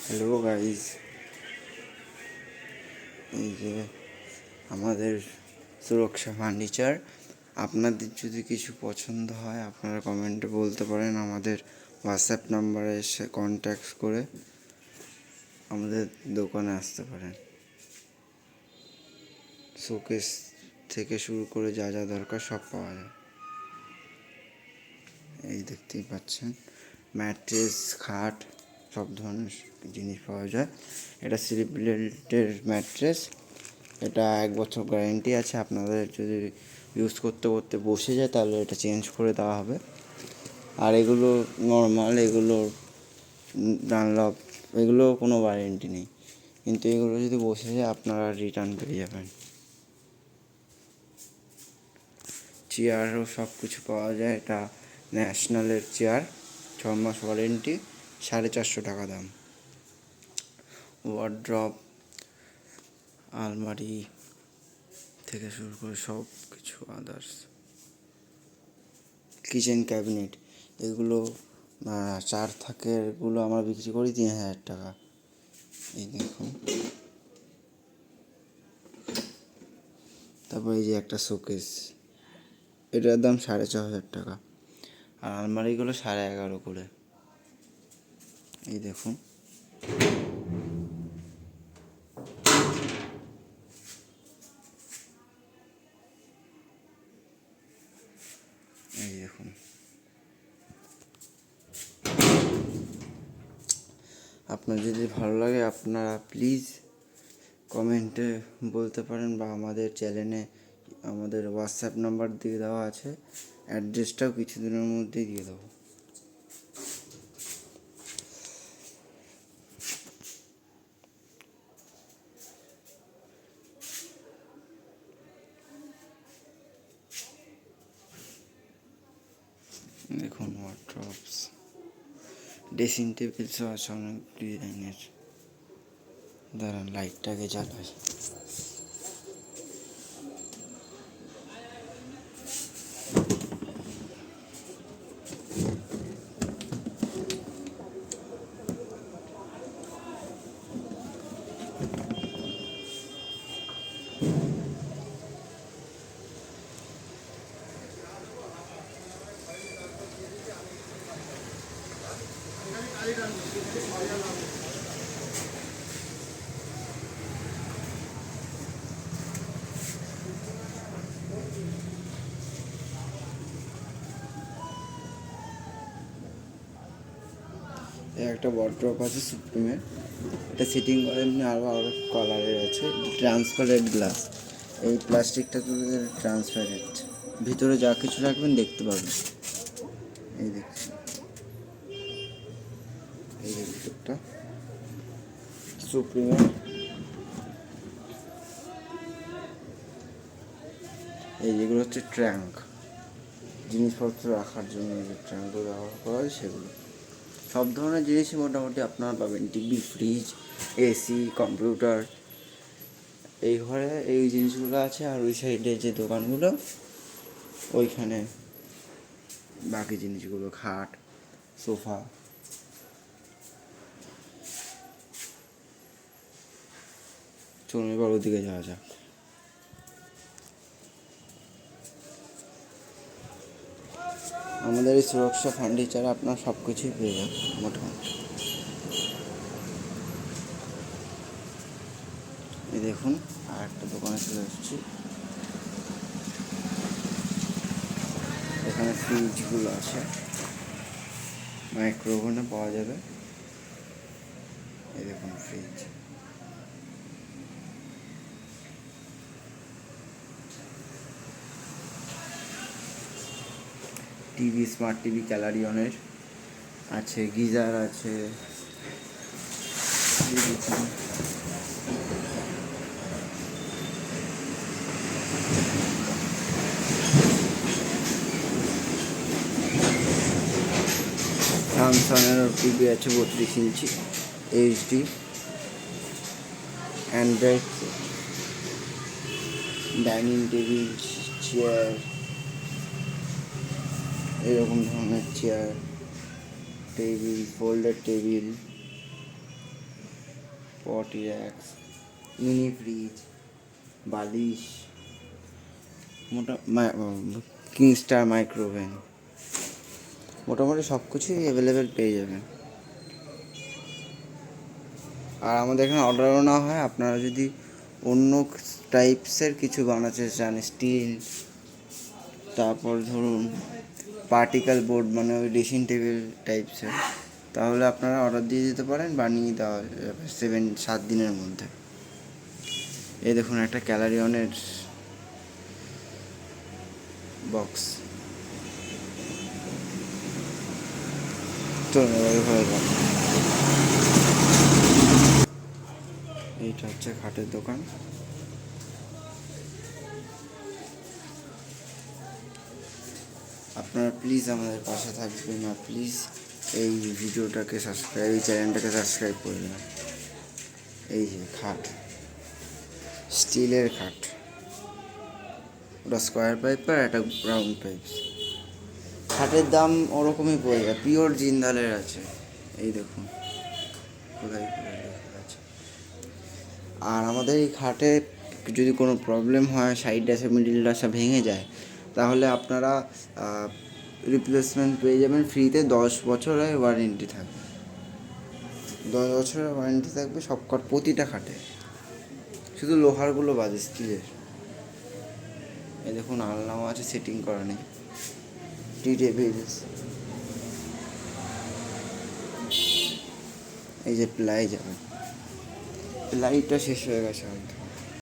Hello guys, এই যে আমাদের সুরক্ষা ফার্নিচার। আপনাদের যদি কিছু পছন্দ হয় আপনারা কমেন্টে বলতে পারেন, আমাদের হোয়াটসঅ্যাপ নাম্বারে এসে কন্ট্যাক্ট করে আমাদের দোকানে আসতে পারেন। শোকেস থেকে শুরু করে যা যা দরকার সব পাওয়া যায়। এই দেখতেই পাচ্ছেন, ম্যাট্রেস, খাট, সব ধরনের জিনিস পাওয়া যায়। এটা স্লিপ বেল্টের ম্যাট্রেস, এটা 1 বছর গ্যারেন্টি আছে। আপনাদের যদি ইউজ করতে করতে বসে যায় তাহলে এটা চেঞ্জ করে দেওয়া হবে। আর এগুলো নর্মাল, এগুলো ডানলপ, এগুলো কোনো ওয়ারেন্টি নেই, কিন্তু এগুলো যদি বসে যায় আপনারা রিটার্ন পেয়ে যাবেন। চেয়ারও সব কিছু পাওয়া যায়। এটা ন্যাশনালের চেয়ার, 6 মাস ওয়ারেন্টি, 450 টাকা দাম। ওয়ার্ড্রপ, আলমারি থেকে শুরু করে সব কিছু আদার্স, কিচেন ক্যাবিনেট, এগুলো 4 থাকে, এগুলো আমরা বিক্রি করি 3000 টাকা। এই দেখুন, তারপর এই যে একটা শোকেস, এটার দাম 4500 টাকা। আর আলমারিগুলো 11.5 করে। এই দেখুন, এই দেখুন। আপনার যদি ভালো লাগে আপনারা প্লিজ কমেন্টে বলতে পারেন, বা আমাদের চ্যানেলে আমাদের হোয়াটসঅ্যাপ নাম্বার দিয়ে দেওয়া আছে, অ্যাড্রেসটাও কিছুদিনের মধ্যেই দিয়ে দেবো। দেখুন, ওয়ার্ড্রপস, ড্রেসিং টেবিলসও আছে অনেক ডিজাইনের। দাঁড়ান লাইটটাকে জ্বালাই। একটা ওয়ার্ড্রপ আছে সুপ্রিমের, এটা সিটিং করে এমনি আরও কালারের আছে। ট্রান্সপারেন্ট গ্লাস, এই প্লাস্টিকটা তুলে ট্রান্সপারেন্ট, ভিতরে যা কিছু রাখবেন দেখতে পাবেন। এই দেখছি, এই যে ভিতরটা সুপ্রিমের। এই যেগুলো হচ্ছে ট্র্যাঙ্ক, জিনিসপত্র রাখার জন্য যে ট্র্যাঙ্কগুলো ব্যবহার করা হয় সেগুলো। সব ধরনের জিনিসই মোটামুটি আপনারা পাবেন, টিভি, ফ্রিজ, এসি, কম্পিউটার। এই ঘরে এই জিনিসগুলো আছে, আর ওই সাইডে যে দোকানগুলো ওইখানে বাকি জিনিসগুলো, খাট, সোফা। চলুন এবার ওদিকে যাওয়া যাক। আমাদের এই সুরক্ষা ফার্নিচারে আপনার সব কিছুই পেয়ে যাবেন মোটামুটি। এই দেখুন, আর একটা দোকানে চলে এসেছি। এখানে ফ্রিজগুলো আছে, মাইক্রোওভেনে পাওয়া যাবে। এই দেখুন ফ্রিজ, টিভি, স্মার্ট টিভি ক্যালারিয়নের আছে, গিজার আছে। স্যামসাংয়ের টিভি আছে 32 ইঞ্চি HD, Android, dining table, chair, এরকম ধরনের চেয়ার, টেবিল, ফোল্ডার টেবিল, পটি র্যাক্স, মিনি ফ্রিজ, বালিশ, কিংস্টার মাইক্রোওভেন, মোটামুটি সব কিছুই অ্যাভেলেবেল পেয়ে যাবেন। আর আমাদের এখানে অর্ডারও না হয়, আপনারা যদি অন্য টাইপসের কিছু বানাতে চান, স্টিল, তারপর ধরুন পার্টিকেল বোর্ড মানে ওই ড্রেসিং টেবিল টাইপসের, তাহলে আপনারা অর্ডার দিয়ে দিতে পারেন, বানিয়ে দেওয়া যাবে 7 দিনের মধ্যে। এই দেখুন একটা ক্যালারিয়নের বক্স। চলুন এবার ঘরে যান। এইটা হচ্ছে খাটের দোকান। আপনারা প্লিজ আমাদের পাশে থাকবেন, আর প্লিজ এই ভিডিওটাকে সাবস্ক্রাইব, এই চ্যানেলটাকে সাবস্ক্রাইব করবেন। এই যে খাট, স্টিলের খাট, ওটা স্কোয়ার পাইপ আর একটা রাউন্ড পাইপ। খাটের দাম ওরকমই পড়ে যায়, পিওর জিন্দালের আছে। এই দেখুন কোথায় কোথায় লেখা আছে। আর আমাদের এই খাটে যদি কোনো প্রবলেম হয়, সাইড ডাসা মিডিল ডাসা ভেঙে যায়, তাহলে আপনারা রিপ্লেসমেন্ট পেয়ে যাবেন ফ্রিতে। 10 বছরের ওয়ারেন্টি থাকবে, 10 বছরের ওয়ারেন্টি থাকবে সব প্রতিটা খাটে, শুধু লোহারগুলো বাদে, স্টিলের। এই দেখুন আলনাও আছে, সেটিং করা নেই, টি টেবিলস। এই যে প্লাই যাবে, প্লাইটা শেষ হয়ে গেছে হয়তো।